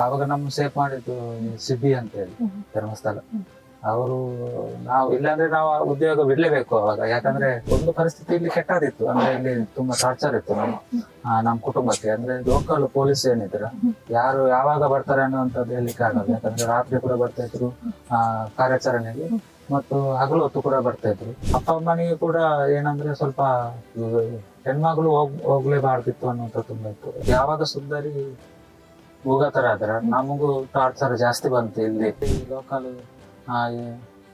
ಆವಾಗ ನಮ್ಮ ಸೇಫ್ ಮಾಡಿದ್ದು ಸಿಬಿ ಅಂತ ಹೇಳಿ ಧರ್ಮಸ್ಥಳ. ಅವರು ನಾವು ಇಲ್ಲಾಂದ್ರೆ ನಾವು ಆ ಉದ್ಯೋಗ ಬಿಡ್ಲೇಬೇಕು ಅವಾಗ. ಯಾಕಂದ್ರೆ ಒಂದು ಪರಿಸ್ಥಿತಿ ಇಲ್ಲಿ ಕೆಟ್ಟದಿತ್ತು, ಅಂದ್ರೆ ಇಲ್ಲಿ ತುಂಬಾ ಟಾರ್ಚರ್ ಇತ್ತು ನಮ್ಮ ಕುಟುಂಬಕ್ಕೆ. ಅಂದ್ರೆ ಲೋಕಲ್ ಪೊಲೀಸ್ ಏನಿದ್ರ ಯಾರು ಯಾವಾಗ ಬರ್ತಾರೆ ಅನ್ನುವಂಥದ್ದು ಹೇಳಲಿಕ್ಕೆ ಆಗಲ್ಲ. ಯಾಕಂದ್ರೆ ರಾತ್ರಿ ಕೂಡ ಬರ್ತಾ ಇದ್ರು ಕಾರ್ಯಾಚರಣೆಗೆ, ಮತ್ತು ಹಗಲು ಹೊತ್ತು ಕೂಡ ಬರ್ತಾ ಇದ್ರು. ಅಪ್ಪ ಅಮ್ಮನಿಗೆ ಕೂಡ ಏನಂದ್ರೆ ಸ್ವಲ್ಪ ಹೆಣ್ಮಗಳು ಹೋಗ್ಲೇಬಾರ್ದಿತ್ತು ಅನ್ನುವಂಥದ್ದು ತುಂಬಾ ಇತ್ತು. ಯಾವಾಗ ಸುಂದರಿ ಭೂಗತರಾದ್ರ ನಮಗೂ ಟಾರ್ಚರ್ ಜಾಸ್ತಿ ಬಂತು. ಇಲ್ಲಿ ಲೋಕಲ್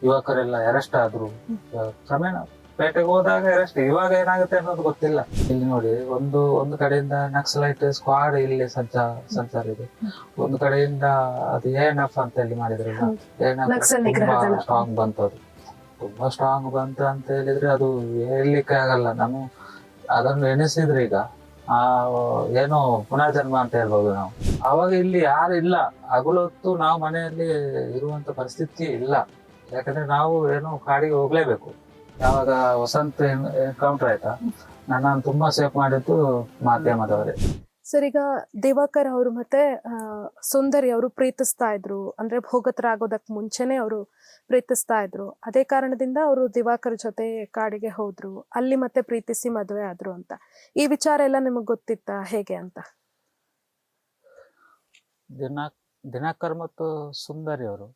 ಯುವಕರೆಲ್ಲ ಅರೆಸ್ಟ್ ಆದ್ರು. ಕ್ರಮೇಣ ಪೇಟೆಗೆ ಹೋದಾಗ ಅರೆಸ್ಟ್. ಇವಾಗ ಏನಾಗುತ್ತೆ ಅನ್ನೋದು ಗೊತ್ತಿಲ್ಲ. ಇಲ್ಲಿ ನೋಡಿ, ಒಂದು ಕಡೆಯಿಂದ ನಕ್ಸಲೈಟ್ ಸ್ಕ್ವಾಡ್ ಇಲ್ಲಿ ಸಂಚಾರ ಇದೆ. ಒಂದು ಕಡೆಯಿಂದ ಅದು ANF ಅಂತ ಹೇಳಿ ಮಾಡಿದ್ರಲ್ಲ, ತುಂಬಾ ಸ್ಟ್ರಾಂಗ್ ಬಂತು. ಅದು ತುಂಬಾ ಸ್ಟ್ರಾಂಗ್ ಬಂತು ಅಂತ ಹೇಳಿದ್ರೆ ಅದು ಹೇಳಲಿಕ್ಕೆ ಆಗಲ್ಲ. ನಾವು ಅದನ್ನು ಎಣಿಸಿದ್ರೆ ಈಗ ಏನೋ ಪುನರ್ಜನ್ಮ ಅಂತ ಹೇಳ್ಬೋದು ನಾವು. ಅವಾಗ ಇಲ್ಲಿ ಯಾರು ಇಲ್ಲ, ಹಗಲೊತ್ತು ನಾವು ಮನೆಯಲ್ಲಿ ಇರುವಂತ ಪರಿಸ್ಥಿತಿ ಇಲ್ಲ. ಯಾಕಂದ್ರೆ ನಾವು ಏನೋ ಕಾಡಿಗೆ ಹೋಗ್ಲೇಬೇಕು. ಯಾವಾಗ ವಸಂತ ಎನ್ಕೌಂಟರ್ ಆಯ್ತಾ, ನನ್ನನ್ನು ತುಂಬಾ ಸೇಫ್ ಮಾಡಿದ್ದು ಮಾಧ್ಯಮದವರೇ. ಸರ್, ಈಗ ದಿವಾಕರ್ ಅವರು ಮತ್ತೆ ಸುಂದರಿ ಅವರು ಪ್ರೀತಿಸ್ತಾ ಇದ್ರು, ಅಂದ್ರೆ ಭೂಗತರಾಗೋದಕ್ ಮುಂಚೆನೆ ಅವರು ಪ್ರೀತಿಸ್ತಾ ಇದ್ರು. ಅದೇ ಕಾರಣದಿಂದ ಅವರು ದಿವಾಕರ್ ಜೊತೆ ಕಾಡಿಗೆ ಹೋದ್ರು, ಅಲ್ಲಿ ಮತ್ತೆ ಪ್ರೀತಿಸಿ ಮದುವೆ ಆದ್ರು ಅಂತ. ಈ ವಿಚಾರ ಎಲ್ಲ ನಿಮಗ್ ಗೊತ್ತಿತ್ತಾ, ಹೇಗೆ ಅಂತ? ದಿನಾಕರ್ ಮತ್ತು ಸುಂದರಿ ಅವರು,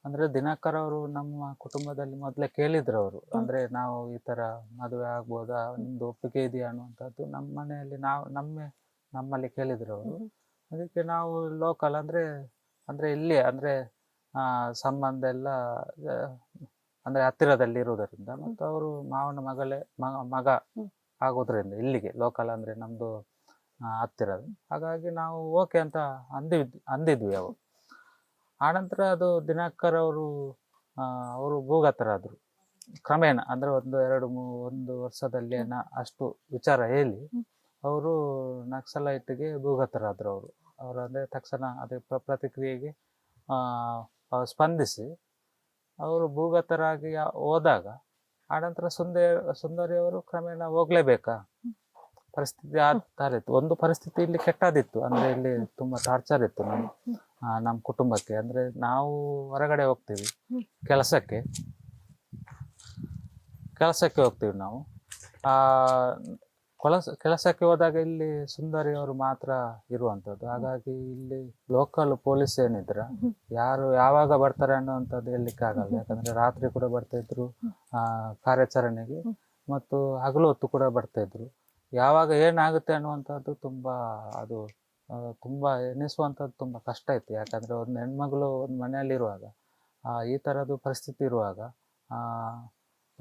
ಅಂದ್ರೆ ದಿನಾಕರ್ ಅವರು ನಮ್ಮ ಕುಟುಂಬದಲ್ಲಿ ಮೊದ್ಲೇ ಕೇಳಿದ್ರು ಅವರು. ಅಂದ್ರೆ ನಾವು ಈ ತರ ಮದುವೆ ಆಗ್ಬೋದಾ, ನಿಮ್ದು ಒಪ್ಪಿಗೆ ಇದೆಯಾ ಅನ್ನುವಂಥದ್ದು ನಮ್ಮ ಮನೆಯಲ್ಲಿ ನಮ್ಮಲ್ಲಿ ಕೇಳಿದ್ರು ಅವರು. ಅದಕ್ಕೆ ನಾವು ಲೋಕಲ್ ಅಂದ್ರೆ ಇಲ್ಲಿ ಅಂದ್ರೆ ಸಂಬಂಧ ಎಲ್ಲ ಅಂದ್ರೆ ಹತ್ತಿರದಲ್ಲಿ ಇರುವುದರಿಂದ, ಮತ್ತು ಅವರು ಮಾವನ ಮಗ ಆಗೋದ್ರಿಂದ ಇಲ್ಲಿಗೆ ಲೋಕಲ್ ಅಂದ್ರೆ ನಮ್ದು ಹತ್ತಿರದ. ಹಾಗಾಗಿ ನಾವು ಓಕೆ ಅಂತ ಅಂದಿದ್ವಿ ಅವು. ಆನಂತರ ಅದು ದಿನಾಕರ್ ಅವರು ಭೂಗತರಾದ್ರು ಕ್ರಮೇಣ. ಅಂದ್ರೆ ಒಂದು ವರ್ಷದಲ್ಲಿ ಅಷ್ಟು ವಿಚಾರ ಹೇಳಿ ಅವರು ನಕ್ಸಲೈಟ್ಗೆ ಭೂಗತರಾದ್ರು. ಅವರು ಅಂದ್ರೆ ತಕ್ಷಣ ಅದೇ ಪ್ರತಿಕ್ರಿಯೆಗೆ ಸ್ಪಂದಿಸಿ ಅವರು ಭೂಗತರಾಗಿ ಹೋದಾಗ, ಆನಂತರ ಸುಂದರಿ ಅವರು ಕ್ರಮೇಣ ಹೋಗ್ಲೇಬೇಕಾ ಪರಿಸ್ಥಿತಿ ಇತ್ತು. ಒಂದು ಪರಿಸ್ಥಿತಿ ಇಲ್ಲಿ ಕೆಟ್ಟದಿತ್ತು, ಅಂದ್ರೆ ಇಲ್ಲಿ ತುಂಬಾ ಟಾರ್ಚರ್ ಇತ್ತು ನಮ್ಮ ಕುಟುಂಬಕ್ಕೆ. ಅಂದ್ರೆ ನಾವು ಹೊರಗಡೆ ಹೋಗ್ತೀವಿ ಕೆಲಸಕ್ಕೆ ಹೋಗ್ತೀವಿ ನಾವು. ಕೆಲಸಕ್ಕೆ ಹೋದಾಗ ಇಲ್ಲಿ ಸುಂದರಿ ಅವರು ಮಾತ್ರ ಇರುವಂತದ್ದು. ಹಾಗಾಗಿ ಇಲ್ಲಿ ಲೋಕಲ್ ಪೊಲೀಸ್ ಏನಿದ್ರ ಯಾರು ಯಾವಾಗ ಬರ್ತಾರೆ ಅನ್ನುವಂಥದ್ದು ಹೇಳಲಿಕ್ಕೆ ಆಗಲ್ಲ. ಯಾಕಂದ್ರೆ ರಾತ್ರಿ ಕೂಡ ಬರ್ತಾ ಇದ್ರು ಕಾರ್ಯಾಚರಣೆಗೆ, ಮತ್ತು ಹಗಲು ಹೊತ್ತು ಕೂಡ ಬರ್ತಾ ಇದ್ರು. ಯಾವಾಗ ಏನಾಗುತ್ತೆ ಅನ್ನುವಂಥದ್ದು ತುಂಬಾ ಎನಿಸುವಂಥದ್ದು ತುಂಬಾ ಕಷ್ಟ ಇತ್ತು. ಯಾಕಂದ್ರೆ ಒಂದು ಹೆಣ್ಮಗಳು ಒಂದು ಮನೆಯಲ್ಲಿರುವಾಗ, ಈ ತರದ್ದು ಪರಿಸ್ಥಿತಿ ಇರುವಾಗ,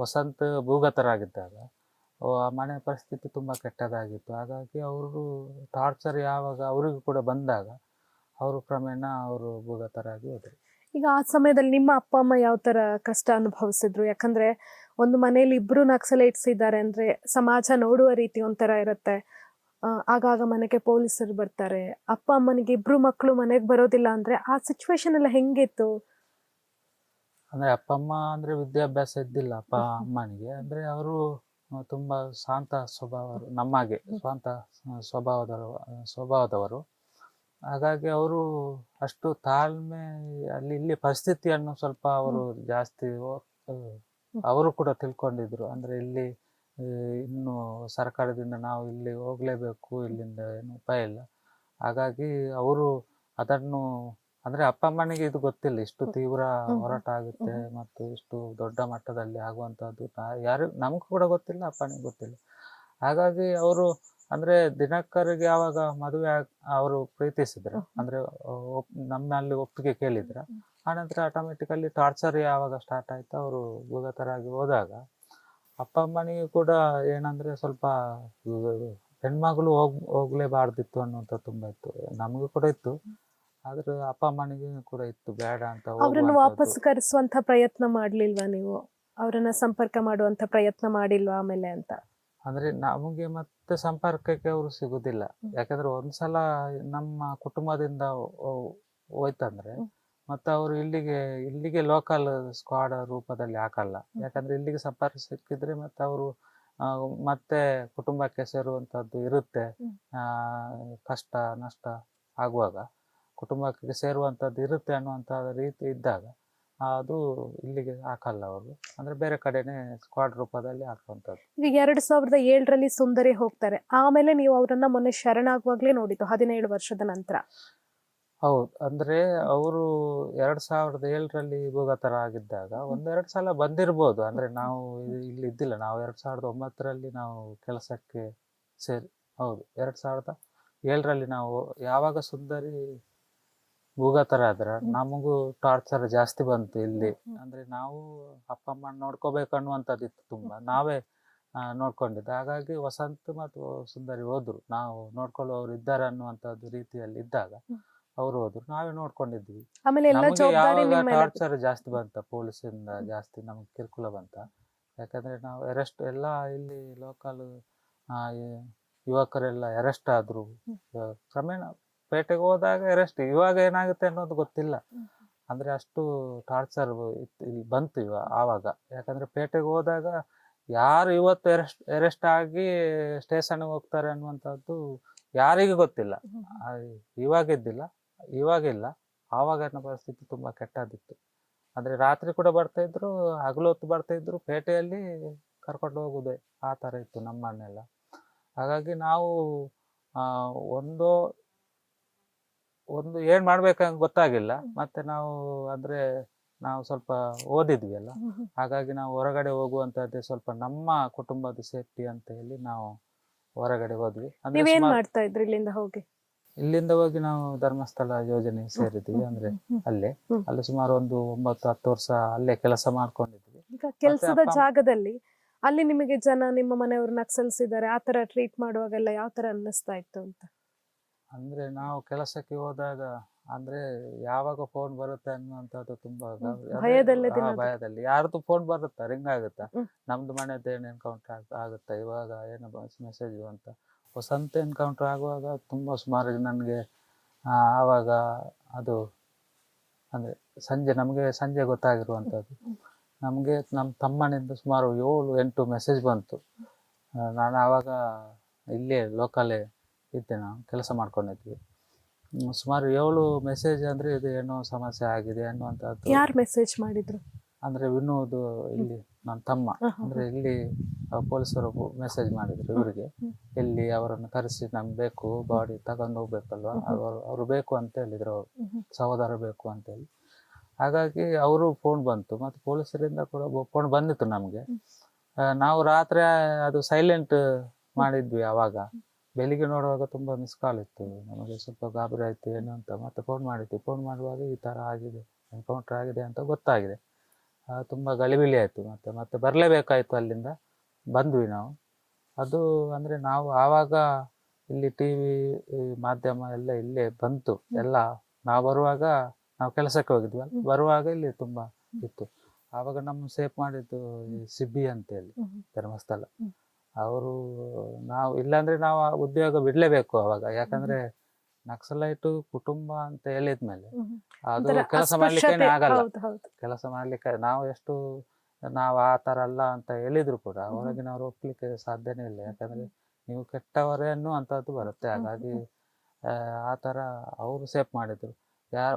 ವಸಂತ ಭೂಗತರಾಗಿದ್ದಾಗ ಆ ಮನೆ ಪರಿಸ್ಥಿತಿ ತುಂಬಾ ಕೆಟ್ಟದಾಗಿತ್ತು. ಹಾಗಾಗಿ ಅವರು ಟಾರ್ಚರ್ ಯಾವಾಗ ಅವರಿಗೂ ಕೂಡ ಬಂದಾಗ ಅವರು ಕ್ರಮೇಣ ಅವರು ಭೂಗತರಾಗಿ ಹೋದ್ರು. ಈಗ ಆ ಸಮಯದಲ್ಲಿ ನಿಮ್ಮ ಅಪ್ಪ ಅಮ್ಮ ಯಾವ ತರ ಕಷ್ಟ ಅನುಭವಿಸಿದ್ರು? ಯಾಕಂದ್ರೆ ಒಂದು ಮನೇಲಿ ಇಬ್ರು ನಕ್ಸಲೈಟ್ಸ್ ಇದ್ದಾರೆ ಅಂದ್ರೆ ಸಮಾಜ ನೋಡುವ ರೀತಿ ಒಂಥರ ಇರುತ್ತೆ. ಆಗಾಗ ಮನೆಗೆ ಪೊಲೀಸರು ಬರ್ತಾರೆ, ಅಪ್ಪ ಅಮ್ಮನಿಗೆ ಇಬ್ರು ಮಕ್ಕಳು ಮನೆಗೆ ಬರೋದಿಲ್ಲ ಅಂದ್ರೆ ಆ ಸಿಚುವೇಶನ್ ಎಲ್ಲ ಹೆಂಗಿತ್ತು? ಅಂದ್ರೆ ಅಪ್ಪ ಅಮ್ಮ ಅಂದ್ರೆ ವಿದ್ಯಾಭ್ಯಾಸ ಇದ್ದಿಲ್ಲ ಅಪ್ಪ ಅಮ್ಮನಿಗೆ. ಅಂದ್ರೆ ಅವರು ತುಂಬಾ ಶಾಂತ ಸ್ವಭಾವವರು, ನಮ್ಮಾಗೆ ಶಾಂತ ಸ್ವಭಾವದವರು. ಹಾಗಾಗಿ ಅವರು ಅಷ್ಟು ತಾಳ್ಮೆ, ಇಲ್ಲಿ ಪರಿಸ್ಥಿತಿಯನ್ನು ಸ್ವಲ್ಪ ಅವರು ಜಾಸ್ತಿ ಅವರು ಕೂಡ ತಿಳ್ಕೊಂಡಿದ್ರು. ಅಂದ್ರೆ ಇಲ್ಲಿ ಇನ್ನು ಸರ್ಕಾರದಿಂದ ನಾವು ಇಲ್ಲಿ ಹೋಗ್ಲೇಬೇಕು, ಇಲ್ಲಿಂದ ಏನು ಉಪಾಯ ಇಲ್ಲ. ಹಾಗಾಗಿ ಅವರು ಅದನ್ನು ಅಂದ್ರೆ ಅಪ್ಪ ಅಮ್ಮನಿಗೆ ಇದು ಗೊತ್ತಿಲ್ಲ, ಇಷ್ಟು ತೀವ್ರ ಹೋರಾಟ ಆಗುತ್ತೆ ಮತ್ತು ಇಷ್ಟು ದೊಡ್ಡ ಮಟ್ಟದಲ್ಲಿ ಆಗುವಂತದ್ದು ನಮಗೂ ಕೂಡ ಗೊತ್ತಿಲ್ಲ, ಅಪ್ಪನಿಗೆ ಗೊತ್ತಿಲ್ಲ. ಹಾಗಾಗಿ ಅವರು ಅಂದ್ರೆ ದಿನಕರ್ಗೆ ಯಾವಾಗ ಮದುವೆ ಅವರು ಪ್ರೀತಿಸಿದ್ರ, ಅಂದ್ರೆ ನಮ್ಮಲ್ಲಿ ಒಪ್ಪಿಗೆ ಕೇಳಿದ್ರ, ಆನಂತರ ಆಟೋಮೆಟಿಕಲಿ ಟಾರ್ಚರ್ ಯಾವಾಗ ಸ್ಟಾರ್ಟ್ ಆಯ್ತು, ಅವರು ಭೂಗತರಾಗಿ ಹೋದಾಗ ಅಪ್ಪ ಅಮ್ಮನಿಗೆ ಕೂಡ ಏನಂದ್ರೆ ಸ್ವಲ್ಪ ಹೆಣ್ಮಗಳು ಹೋಗ್ಲೇಬಾರ್ದಿತ್ತು ಅನ್ನುವಂಥ ತುಂಬಾ ಇತ್ತು. ನಮಗೂ ಕೂಡ ಇತ್ತು, ಆದ್ರೆ ಅಪ್ಪ ಅಮ್ಮನಿಗೆ ಕೂಡ ಇತ್ತು ಬೇಡ ಅಂತ. ಅವ್ರನ್ನ ವಾಪಸ್ ಕರೆಸುವಂತ ಪ್ರಯತ್ನ ಮಾಡ್ಲಿಲ್ವಾ ನೀವು? ಅವರನ್ನ ಸಂಪರ್ಕ ಮಾಡುವಂತ ಪ್ರಯತ್ನ ಮಾಡಿಲ್ವಾ ಆಮೇಲೆ ಅಂತ? ಅಂದ್ರೆ ನಮಗೆ ಮತ್ತೆ ಸಂಪರ್ಕಕ್ಕೆ ಅವರು ಸಿಗುದಿಲ್ಲ. ಯಾಕಂದ್ರೆ ಒಂದ್ಸಲ ನಮ್ಮ ಕುಟುಂಬದಿಂದ ಹೋಯ್ತಂದ್ರೆ ಮತ್ತೆ ಅವರು ಇಲ್ಲಿಗೆ ಲೋಕಲ್ ಸ್ಕ್ವಾಡ್ ರೂಪದಲ್ಲಿ ಹಾಕಲ್ಲ. ಯಾಕಂದ್ರೆ ಇಲ್ಲಿಗೆ ಸಂಪರ್ಕ ಸಿಕ್ಕಿದ್ರೆ ಮತ್ತೆ ಅವರು ಮತ್ತೆ ಕುಟುಂಬಕ್ಕೆ ಸೇರುವಂತದ್ದು ಇರುತ್ತೆ. ಕಷ್ಟ ನಷ್ಟ ಆಗುವಾಗ ಕುಟುಂಬಕ್ಕೆ ಸೇರುವಂಥದ್ದು ಇರುತ್ತೆ ಅನ್ನುವಂಥ ರೀತಿ ಇದ್ದಾಗ ಅದು ಇಲ್ಲಿಗೆ ಹಾಕಲ್ಲ ಅವರು, ಅಂದ್ರೆ ಬೇರೆ ಕಡೆನೆ ಸ್ಕ್ವಾಡ್ ರೂಪದಲ್ಲಿ ಹಾಕುವಂಥದ್ದು. ಈಗ 2007ರಲ್ಲಿ ಸುಂದರಿ ಹೋಗ್ತಾರೆ, ಆಮೇಲೆ ನೀವು ಅವರನ್ನ ಮೊನ್ನೆ ಶರಣಾಗುವಾಗ್ಲೇ ನೋಡಿದ್ದು 17 ವರ್ಷದ ನಂತರ. ಹೌದು, ಅಂದ್ರೆ ಅವರು 2007ರಲ್ಲಿ ಭೂಗತರ ಆಗಿದ್ದಾಗ ಒಂದೆರಡು ಸಲ ಬಂದಿರ್ಬೋದು. ಅಂದ್ರೆ ನಾವು ಇಲ್ಲಿ ಇದ್ದಿಲ್ಲ, ನಾವು 2009ರಲ್ಲಿ ನಾವು ಕೆಲಸಕ್ಕೆ ಸೇರಿ. ಹೌದು, 2007ರಲ್ಲಿ ನಾವು ಯಾವಾಗ ಸುಂದರಿ ಭೂಗತರ ಆದ್ರ ನಮಗೂ ಟಾರ್ಚರ್ ಜಾಸ್ತಿ ಬಂತು ಇಲ್ಲಿ. ಅಂದ್ರೆ ನಾವು ಅಪ್ಪ ಅಮ್ಮ ನೋಡ್ಕೋಬೇಕು ಅನ್ನುವಂಥದ್ದಿತ್ತು ತುಂಬಾ, ನಾವೇ ನೋಡ್ಕೊಂಡಿದ್ದು. ಹಾಗಾಗಿ ವಸಂತ್ ಮತ್ತು ಸುಂದರಿ ಹೋದ್ರು, ನಾವು ನೋಡ್ಕೊಳ್ಳುವವರು ಇದ್ದಾರೆ ಅನ್ನುವಂಥದ್ದು ರೀತಿಯಲ್ಲಿ ಇದ್ದಾಗ ಅವ್ರು ಹೋದ್ರು, ನಾವೇ ನೋಡ್ಕೊಂಡಿದ್ವಿ. ಆಮೇಲೆ ಎಲ್ಲ ನಮಗೆ ಜವಾಬ್ದಾರಿ ಯಾವಾಗ ನಿಮ್ಮ ಮೇಲೆ ಟಾರ್ಚರ್ ಜಾಸ್ತಿ ಬಂತ, ಪೊಲೀಸಿಂದ ಜಾಸ್ತಿ ನಮ್ಗೆ ಕಿರುಕುಳ ಬಂತ. ಯಾಕಂದ್ರೆ ನಾವು ಅರೆಸ್ಟ್ ಎಲ್ಲ ಇಲ್ಲಿ ಲೋಕಲ್ ಯುವಕರೆಲ್ಲ ಅರೆಸ್ಟ್ ಆದ್ರು. ಕ್ರಮೇಣ ಪೇಟೆಗೆ ಹೋದಾಗ ಅರೆಸ್ಟ್, ಇವಾಗ ಏನಾಗುತ್ತೆ ಅನ್ನೋದು ಗೊತ್ತಿಲ್ಲ. ಅಂದ್ರೆ ಅಷ್ಟು ಟಾರ್ಚರ್ ಇಲ್ಲಿ ಬಂತು ಆವಾಗ. ಯಾಕಂದ್ರೆ ಪೇಟೆಗೆ ಹೋದಾಗ ಯಾರು ಇವತ್ತು ಅರೆಸ್ಟ್ ಆಗಿ ಸ್ಟೇಷನ್ಗೆ ಹೋಗ್ತಾರೆ ಅನ್ನುವಂಥದ್ದು ಯಾರಿಗೂ ಗೊತ್ತಿಲ್ಲ. ಇವಾಗಿದ್ದಿಲ್ಲ, ಇವಾಗಿಲ್ಲ. ಆವಾಗಿನ ಪರಿಸ್ಥಿತಿ ತುಂಬಾ ಕೆಟ್ಟದಿತ್ತು. ಅಂದ್ರೆ ರಾತ್ರಿ ಕೂಡ ಬರ್ತಾ ಇದ್ರು, ಹಗಲು ಹೊತ್ತು ಬರ್ತಾ ಇದ್ರು, ಪೇಟೆಯಲ್ಲಿ ಕರ್ಕೊಂಡು ಹೋಗುದೇ ಆ ತರ ಇತ್ತು ನಮ್ಮನ್ನೆಲ್ಲ. ಹಾಗಾಗಿ ನಾವು ಒಂದು ಏನ್ ಮಾಡ್ಬೇಕಂತ ಗೊತ್ತಾಗಿಲ್ಲ. ಮತ್ತೆ ನಾವು ಅಂದ್ರೆ ನಾವು ಸ್ವಲ್ಪ ಓದಿದ್ವಿ ಅಲ್ಲ, ಹಾಗಾಗಿ ನಾವು ಹೊರಗಡೆ ಹೋಗುವಂತದ್ದೇ ಸ್ವಲ್ಪ ನಮ್ಮ ಕುಟುಂಬದ ಸೇಫ್ಟಿ ಅಂತ ಹೇಳಿ ನಾವು ಹೊರಗಡೆ ಹೋದ್ವಿ. ಅಂದ್ರೆ ನೀವೇನ್ ಮಾಡ್ತಾ ಇದ್ರಿ ಇಲ್ಲಿಂದ ಹೋಗಿ ನಾವು ಧರ್ಮಸ್ಥಳ ಯೋಜನೆ ಸೇರಿದ್ವಿ. ಅಂದ್ರೆ ಅಲ್ಲಿ ಸುಮಾರು ಒಂದು 9-10 ವರ್ಷ ಅಲ್ಲೇ ಕೆಲಸ ಮಾಡ್ಕೊಂಡಿದ್ವಿ. ಈಗ ಕೆಲಸದ ಜಾಗದಲ್ಲಿ ಅಲ್ಲಿ ನಿಮಗೆ ಜನ, ನಿಮ್ಮ ಮನೆಯವರು ನಕ್ಸಲ್ಸ್ ಇದ್ದಾರೆ ಆತರ ಟ್ರೀಟ್ ಮಾಡುವಾಗೆಲ್ಲ ಯಾವ ತರ ಅನ್ನಿಸ್ತಾ ಇತ್ತು ಅಂತ? ಅಂದ್ರೆ ನಾವು ಕೆಲಸಕ್ಕೆ ಹೋದಾಗ ಅಂದ್ರೆ ಯಾವಾಗ ಫೋನ್ ಬರುತ್ತೆ ಅನ್ನುವಂಥದ್ದು ತುಂಬಾ ಭಯದಲ್ಲಿ. ಯಾರ್ದು ಫೋನ್ ಬರುತ್ತಾ, ರಿಂಗ್ ಆಗುತ್ತಾ, ನಮ್ದು ಮನೆಯದ್ದು ಏನು ಎನ್ಕೌಂಟರ್ ಆಗುತ್ತಾ, ಇವಾಗ ಏನು ಮೆಸೇಜ್ ಅಂತ. ವಸಂತ ಎನ್ಕೌಂಟರ್ ಆಗುವಾಗ ತುಂಬಾ ಸುಮಾರು ನನಗೆ ಆವಾಗ ಅದು ಅಂದ್ರೆ ನಮಗೆ ಸಂಜೆ ಗೊತ್ತಾಗಿರುವಂಥದ್ದು. ನಮಗೆ ನಮ್ಮ ತಮ್ಮನಿಂದ ಸುಮಾರು 7-8 ಮೆಸೇಜ್ ಬಂತು. ನಾನು ಆವಾಗ ಇಲ್ಲೇ ಲೋಕಲೇ ಇದ್ದೆ, ನಾವು ಕೆಲಸ ಮಾಡ್ಕೊಂಡಿದ್ವಿ. ಸುಮಾರು 7 ಮೆಸೇಜ್ ಅಂದ್ರೆ ಇದು ಏನೋ ಸಮಸ್ಯೆ ಆಗಿದೆ ಅನ್ನುವಂಥದ್ದು. ಯಾರು ಮೆಸೇಜ್ ಮಾಡಿದ್ರು? ಅಂದ್ರೆ ವಿನೋದ್ ಇಲ್ಲಿ ನನ್ನ ತಮ್ಮ, ಅಂದ್ರೆ ಇಲ್ಲಿ ಪೊಲೀಸರು ಮೆಸೇಜ್ ಮಾಡಿದ್ರು ಇವರಿಗೆ. ಇಲ್ಲಿ ಅವರನ್ನು ಕರೆಸಿ ನಮ್ಗೆ ಬೇಕು, ಬಾಡಿ ತಗೊಂಡು ಹೋಗ್ಬೇಕಲ್ವಾ, ಅವರು ಬೇಕು ಅಂತ ಹೇಳಿದ್ರು, ಅವರು ಸಹೋದರ ಬೇಕು ಅಂತ ಹೇಳಿ. ಹಾಗಾಗಿ ಅವರು ಫೋನ್ ಬಂತು, ಮತ್ತೆ ಪೊಲೀಸರಿಂದ ಕೂಡ ಫೋನ್ ಬಂದಿತ್ತು ನಮ್ಗೆ. ನಾವು ರಾತ್ರಿ ಅದು ಸೈಲೆಂಟ್ ಮಾಡಿದ್ವಿ. ಅವಾಗ ಬೆಳಿಗ್ಗೆ ನೋಡುವಾಗ ತುಂಬಾ ಮಿಸ್ ಕಾಲ್ ಇತ್ತು. ನಮಗೆ ಸ್ವಲ್ಪ ಗಾಬರಿ ಆಯ್ತು ಏನು ಅಂತ. ಮತ್ತೆ ಫೋನ್ ಮಾಡಿದ್ವಿ. ಫೋನ್ ಮಾಡುವಾಗ ಈ ತರ ಆಗಿದೆ, ಎನ್ಕೌಂಟರ್ ಆಗಿದೆ ಅಂತ ಗೊತ್ತಾಗಿದೆ. ತುಂಬಾ ಗಲಿಬಿಲಿ ಆಯ್ತು. ಮತ್ತೆ ಬರ್ಲೇಬೇಕಾಯ್ತು. ಅಲ್ಲಿಂದ ಬಂದ್ವಿ ನಾವು. ಅದು ಅಂದ್ರೆ ನಾವು ಆವಾಗ ಇಲ್ಲಿ ಟಿವಿ ಮಾಧ್ಯಮ ಎಲ್ಲ ಇಲ್ಲೇ ಬಂತು ಎಲ್ಲ. ನಾವು ಬರುವಾಗ ನಾವು ಕೆಲಸಕ್ಕೆ ಹೋಗಿದ್ವಿ, ಬರುವಾಗ ಇಲ್ಲಿ ತುಂಬಾ ಇತ್ತು. ಆವಾಗ ನಮ್ಮ ಸೇಫ್ ಮಾಡಿದ್ದು ಈ ಸಿಬ್ಬಿ ಅಂತೇಳಿ ಧರ್ಮಸ್ಥಳ ಅವರು. ನಾವು ಇಲ್ಲಾಂದ್ರೆ ನಾವು ಉದ್ಯೋಗ ಬಿಡ್ಲೇಬೇಕು ಅವಾಗ. ಯಾಕಂದ್ರೆ ನಕ್ಸಲೈಟು ಕುಟುಂಬ ಅಂತ ಹೇಳಿದ್ಮೇಲೆ ಅದು ಕೆಲಸ ಮಾಡ್ಲಿಕ್ಕೆ ಆಗಲ್ಲ. ಕೆಲಸ ಮಾಡ್ಲಿಕ್ಕೆ ನಾವು ಎಷ್ಟು ನಾವು ಆ ತರ ಅಲ್ಲ ಅಂತ ಹೇಳಿದ್ರು ಕೂಡ ಹೊರಗಿನವ್ರು ಒಪ್ಲಿಕ್ಕೆ ಸಾಧ್ಯನೇ ಇಲ್ಲ. ಯಾಕಂದ್ರೆ ನೀವು ಕೆಟ್ಟವರೇ ಅನ್ನುವಂಥದ್ದು ಬರುತ್ತೆ. ಹಾಗಾಗಿ ಆ ತರ ಅವರು ಸೇಫ್ ಮಾಡಿದ್ರು.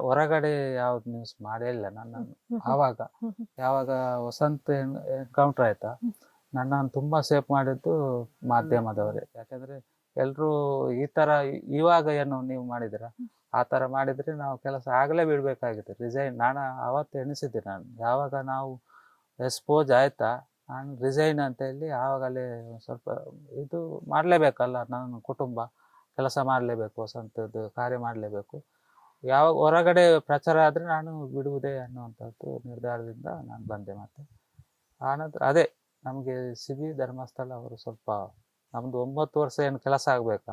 ಹೊರಗಡೆ ಯಾವ್ದು ನ್ಯೂಸ್ ಮಾಡೇ ಇಲ್ಲ ನನ್ನನ್ನು. ಯಾವಾಗ ವಸಂತ ಎನ್ಕೌಂಟರ್ ಆಯ್ತಾ, ನನ್ನನ್ನು ತುಂಬಾ ಸೇಫ್ ಮಾಡಿದ್ದು ಮಾಧ್ಯಮದವರೇ. ಯಾಕಂದ್ರೆ ಎಲ್ರು ಈ ತರ ಇವಾಗ ಏನು ನೀವು ಮಾಡಿದಿರ, ಆ ತರ ಮಾಡಿದ್ರೆ ನಾವು ಕೆಲಸ ಆಗ್ಲೇ ಬಿಡ್ಬೇಕಾಗಿತ್ತು, ರಿಸೈನ್. ನಾನು ಅವತ್ತು ಎಣಿಸಿದ್ದೆ, ನಾನು ಯಾವಾಗ ನಾವು ಎಕ್ಸ್ಪೋಸ್ ಆಯ್ತಾ ನಾನು ರಿಸೈನ್ ಅಂತ ಹೇಳಿ ಆವಾಗಲೇ ಸ್ವಲ್ಪ ಇದು ಮಾಡಲೇಬೇಕಲ್ಲ, ನಾನು ಕುಟುಂಬ ಕೆಲಸ ಮಾಡಲೇಬೇಕು, ವಸಂತದ್ದು ಕಾರ್ಯ ಮಾಡಲೇಬೇಕು. ಯಾವಾಗ ಹೊರಗಡೆ ಪ್ರಚಾರ ಆದರೆ ನಾನು ಬಿಡುವುದೇ ಅನ್ನುವಂಥದ್ದು ನಿರ್ಧಾರದಿಂದ ನಾನು ಬಂದೆ. ಮತ್ತೆ ಆನಂತರ ಅದೇ ನಮಗೆ ಸಿಬಿ ಧರ್ಮಸ್ಥಳ ಅವರು ಸ್ವಲ್ಪ ನಮ್ದು 9 ವರ್ಷ ಏನು ಕೆಲಸ ಆಗ್ಬೇಕಾ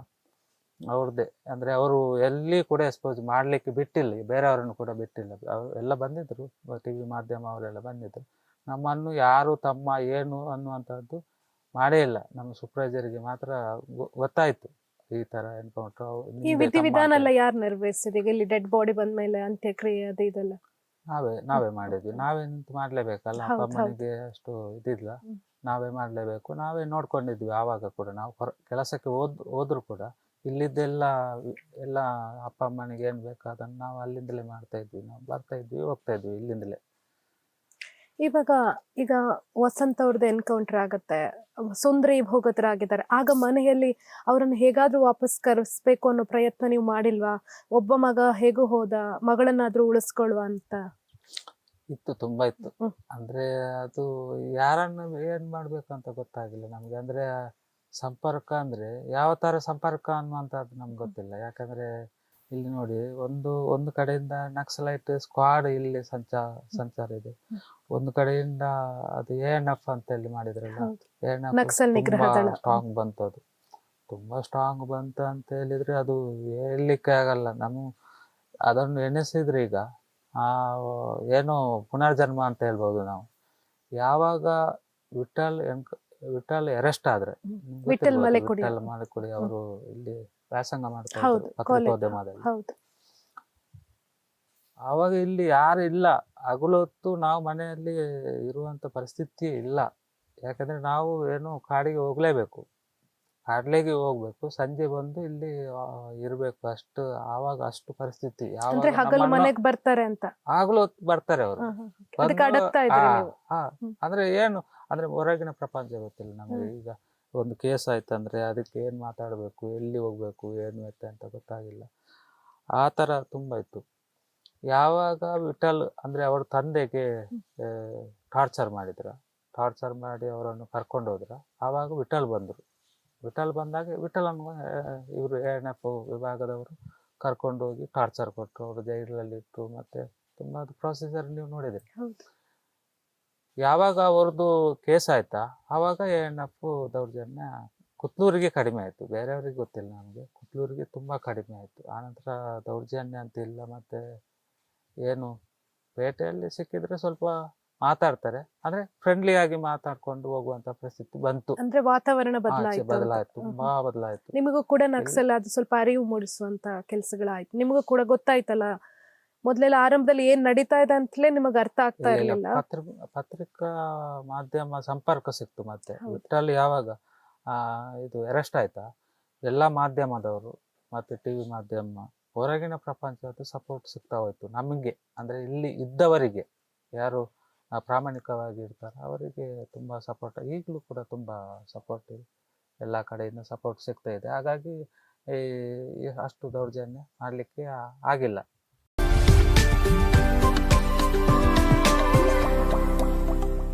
ಅವ್ರದ್ದೇ. ಅಂದ್ರೆ ಅವರು ಎಲ್ಲಿ ಕೂಡ ಎಕ್ಸ್ಪೋಸ್ ಮಾಡ್ಲಿಕ್ಕೆ ಬಿಟ್ಟಿಲ್ಲ, ಬೇರೆಯವರನ್ನು ಕೂಡ ಬಿಟ್ಟಿಲ್ಲ. ಅವ್ರು ಎಲ್ಲ ಬಂದಿದ್ರು, ಟಿವಿ ಮಾಧ್ಯಮ ಅವರೆಲ್ಲ ಬಂದಿದ್ರು. ನಮ್ಮನ್ನು ಯಾರು ತಮ್ಮ ಏನು ಅನ್ನುವಂಥದ್ದು ಮಾಡೇ ಇಲ್ಲ. ನಮ್ಮ ಸೂಪರ್ವೈಸರ್ಗೆ ಮಾತ್ರ ಗೊತ್ತಾಯ್ತು ಈ ತರ ಎನ್ಕೌಂಟರ್. ಈ ವಿಧಿವಿಧಾನ ಎಲ್ಲ ಯಾರು ನೆರವೇರಿಸಿದೆ? ಇಲ್ಲಿ ಡೆಡ್ ಬಾಡಿ ಬಂದ ಮೇಲೆ ಅಂತ್ಯಕ್ರಿಯೆ ಅದು ಇದೆಲ್ಲ ನಾವೇ ಮಾಡಿದ್ವಿ. ನಾವೇ ನಿಂತು ಮಾಡ್ಲೇಬೇಕಲ್ಲ, ಅಪ್ಪ ಅಮ್ಮನಿಗೆ ಅಷ್ಟು ಇದಿಲ್ಲ, ನಾವೇ ಮಾಡ್ಲೇಬೇಕು. ನಾವೇ ನೋಡ್ಕೊಂಡಿದ್ವಿ. ಆವಾಗ ಕೂಡ ನಾವು ಕೆಲಸಕ್ಕೆ ಹೋದ್ರು ಕೂಡ ಇಲ್ಲಿದ್ದೆಲ್ಲ ಎಲ್ಲ ಅಪ್ಪ ಅಮ್ಮನಿಗೆ ಏನ್ ಬೇಕು ಅದನ್ನ ನಾವು ಅಲ್ಲಿಂದಲೇ ಮಾಡ್ತಾ ಇದ್ವಿ, ನಾವು ಬರ್ತಾ ಇದ್ವಿ ಹೋಗ್ತಾ ಇದ್ವಿ ಇಲ್ಲಿಂದಲೇ. ಇವಾಗ ಈಗ ವಸಂತ್ ಅವ್ರದ್ದು ಎನ್ಕೌಂಟರ್ ಆಗತ್ತೆ, ಸುಂದ್ರಿ ಭೋಗತರಾಗಿದ್ದಾರೆ, ಆಗ ಮನೆಯಲ್ಲಿ ಅವರನ್ನು ಹೇಗಾದ್ರೂ ವಾಪಸ್ ಕರೆಸ್ಬೇಕು ಅನ್ನೋ ಪ್ರಯತ್ನ ನೀವು ಮಾಡಿಲ್ವಾ? ಒಬ್ಬ ಮಗ ಹೇಗೂ ಹೋದ, ಮಗಳನ್ನಾದ್ರೂ ಉಳಿಸ್ಕೊಳ್ಳುವ ಅಂತ. ಇತ್ತು, ತುಂಬಾ ಇತ್ತು. ಅಂದ್ರೆ ಅದು ಯಾರನ್ನ ಏನ್ ಮಾಡ್ಬೇಕು ಅಂತ ಗೊತ್ತಾಗಿಲ್ಲ ನಮ್ಗೆ. ಅಂದ್ರೆ ಸಂಪರ್ಕ ಅಂದ್ರೆ ಯಾವ ತರ ಸಂಪರ್ಕ ಅನ್ನುವಂಥದ್ದು ನಮ್ಗೆ ಗೊತ್ತಿಲ್ಲ. ಯಾಕಂದ್ರೆ ಇಲ್ಲಿ ನೋಡಿ, ಒಂದು ಕಡೆಯಿಂದ ನಕ್ಸಲೈಟ್ ಸ್ಕ್ವಾಡ್ ಇಲ್ಲಿ ಸಂಚಾರ ಇದೆ, ಒಂದು ಕಡೆಯಿಂದ ಅದು ANF ಅಂತ ಹೇಳಿ ಮಾಡಿದ್ರಲ್ಲ, ನಕ್ಸಲ್ ನಿಗ್ರಹ ತುಂಬಾ ದಳ. ಸ್ಟ್ರಾಂಗ್ ಬಂತು, ಅದು ತುಂಬಾ ಸ್ಟ್ರಾಂಗ್ ಬಂತು ಅಂತ ಹೇಳಿದ್ರೆ ಅದು ಹೇಳಲಿಕ್ಕೆ ಆಗಲ್ಲ. ಅದನ್ನು ಎಣಿಸಿದ್ರೆ ಈಗ ಆ ಏನೋ ಪುನರ್ಜನ್ಮ ಅಂತ ಹೇಳ್ಬೋದು ನಾವು. ಯಾವಾಗ ವಿಠಲ್ ಅರೆಸ್ಟ್ ಆದ್ರೆ, ವಿಠಲ್ ಮಲೆಕುಡಿ ವಿಠಲ್ ಮಾಲಿಕುಡಿ ಅವರು ಇಲ್ಲಿ ವ್ಯಾಸಂಗ ಮಾಡ್ತಾ ಹೌದು, ಇದ್ರು ಪತ್ರಿಕೋದ್ಯಮದಲ್ಲಿ. ಹೌದು. ಆವಾಗ ಇಲ್ಲಿ ಯಾರು ಇಲ್ಲ, ಹಗಲು ಹೊತ್ತು ನಾವು ಮನೆಯಲ್ಲಿ ಇರುವಂತ ಪರಿಸ್ಥಿತಿ ಇಲ್ಲ. ಯಾಕಂದ್ರೆ ನಾವು ಏನು ಕಾಡಿಗೆ ಹೋಗ್ಲೇಬೇಕು, ಕಾಡ್ಲೆಗೆ ಹೋಗ್ಬೇಕು, ಸಂಜೆ ಬಂದು ಇಲ್ಲಿ ಇರ್ಬೇಕು, ಅಷ್ಟು ಆವಾಗ ಅಷ್ಟು ಪರಿಸ್ಥಿತಿ. ಅಂದ್ರೆ ಹಗಲು ಮನೆಗೆ ಬರ್ತಾರೆ ಅಂತ. ಆಗ್ಲೂ ಹೊತ್ತು ಬರ್ತಾರೆ ಅವರು. ಅದಕ್ಕೆ ಅಡಗ್ತಾ ಇದ್ರಿ ನೀವು? ಅಂದ್ರೆ ಏನು ಅಂದ್ರೆ ಹೊರಗಿನ ಪ್ರಪಂಚ ಗೊತ್ತಿಲ್ಲ ನಮಗೆ. ಈಗ ಒಂದು ಕೇಸ್ ಆಯ್ತಂದ್ರೆ ಅದಕ್ಕೆ ಏನ್ ಮಾತಾಡ್ಬೇಕು, ಎಲ್ಲಿ ಹೋಗ್ಬೇಕು, ಏನು ಅಂತ ಗೊತ್ತಾಗಿಲ್ಲ. ಆ ತರ ತುಂಬಾ ಇತ್ತು. ಯಾವಾಗ ವಿಠಲ್ ಅಂದ್ರೆ ಅವ್ರ ತಂದೆಗೆ ಟಾರ್ಚರ್ ಮಾಡಿ ಅವರನ್ನು ಕರ್ಕೊಂಡು ಹೋದ್ರ, ಆವಾಗ ವಿಠಲ್ ಬಂದ್ರು. ವಿಠಲ್ ಬಂದಾಗ ವಿಠಲನ್ನು ಇವರು ANF ವಿಭಾಗದವರು ಕರ್ಕೊಂಡು ಹೋಗಿ ಟಾರ್ಚರ್ ಕೊಟ್ಟರು, ಅವರು ಜೈಲಲ್ಲಿ ಇಟ್ಟು, ಮತ್ತೆ ತುಂಬಾ ಪ್ರೊಸೀಜರ್ ನೀವು ನೋಡಿದ್ರಿ. ಯಾವಾಗ ಅವ್ರದ್ದು ಕೇಸ್ ಆಯ್ತಾ, ಆವಾಗ ANF ದೌರ್ಜನ್ಯ ಕುತ್ಲೂರಿಗೆ ಕಡಿಮೆ ಆಯ್ತು, ಬೇರೆಯವ್ರಿಗೆ ಗೊತ್ತಿಲ್ಲ ನಮ್ಗೆ. ಕುತ್ಲೂರಿಗೆ ತುಂಬಾ ಕಡಿಮೆ ಆಯ್ತು. ಆನಂತರ ದೌರ್ಜನ್ಯ ಅಂತ ಇಲ್ಲ. ಮತ್ತೆ ಏನು ಪೇಟೆಯಲ್ಲಿ ಸಿಕ್ಕಿದ್ರೆ ಸ್ವಲ್ಪ ಮಾತಾಡ್ತಾರೆ, ಅಂದ್ರೆ ಫ್ರೆಂಡ್ಲಿ ಆಗಿ ಮಾತಾಡ್ಕೊಂಡು ಹೋಗುವಂತ ಪರಿಸ್ಥಿತಿ ಬಂತು. ಅಂದ್ರೆ ವಾತಾವರಣ ಬದಲಾಯಿತು, ತುಂಬಾ ಬದಲಾಯಿತು. ನಿಮಗೂ ಕೂಡ ನಕ್ಸಲ್ ಅದು ಸ್ವಲ್ಪ ಅರಿವು ಮೂಡಿಸುವಂತ ಕೆಲಸಗಳಾಯ್ತು, ನಿಮಗೂ ಕೂಡ ಗೊತ್ತಾಯ್ತಲ್ಲ. ಮೊದ್ಲೆಲ್ಲ ಆರಂಭದಲ್ಲಿ ಏನ್ ನಡೀತಾ ಇದೆ ಅಂತಲೇ ನಿಮಗೆ ಅರ್ಥ ಆಗ್ತಾ ಇರ್ಲಿಲ್ಲ. ಪತ್ರಿಕಾ ಮಾಧ್ಯಮ ಸಂಪರ್ಕ ಸಿಕ್ತು. ಮತ್ತೆ ವಿಠಲ್ ಯಾವಾಗ ಇದು ಅರೆಸ್ಟ್ ಆಯ್ತಾ, ಎಲ್ಲಾ ಮಾಧ್ಯಮದವರು ಮತ್ತೆ TV ಮಾಧ್ಯಮ, ಹೊರಗಿನ ಪ್ರಪಂಚದ ಸಪೋರ್ಟ್ ಸಿಗ್ತಾ ಹೋಯ್ತು ನಮಗೆ. ಅಂದ್ರೆ ಇಲ್ಲಿ ಇದ್ದವರಿಗೆ ಯಾರು ಪ್ರಾಮಾಣಿಕವಾಗಿ ಇರ್ತಾರೆ ಅವರಿಗೆ ತುಂಬಾ ಸಪೋರ್ಟ್, ಈಗಲೂ ಕೂಡ ತುಂಬಾ ಸಪೋರ್ಟ್ ಎಲ್ಲ ಕಡೆಯಿಂದ ಸಪೋರ್ಟ್ ಸಿಗ್ತಾ ಇದೆ. ಹಾಗಾಗಿ ಅಷ್ಟು ದೌರ್ಜನ್ಯ ಮಾಡ್ಲಿಕ್ಕೆ ಆಗಿಲ್ಲ.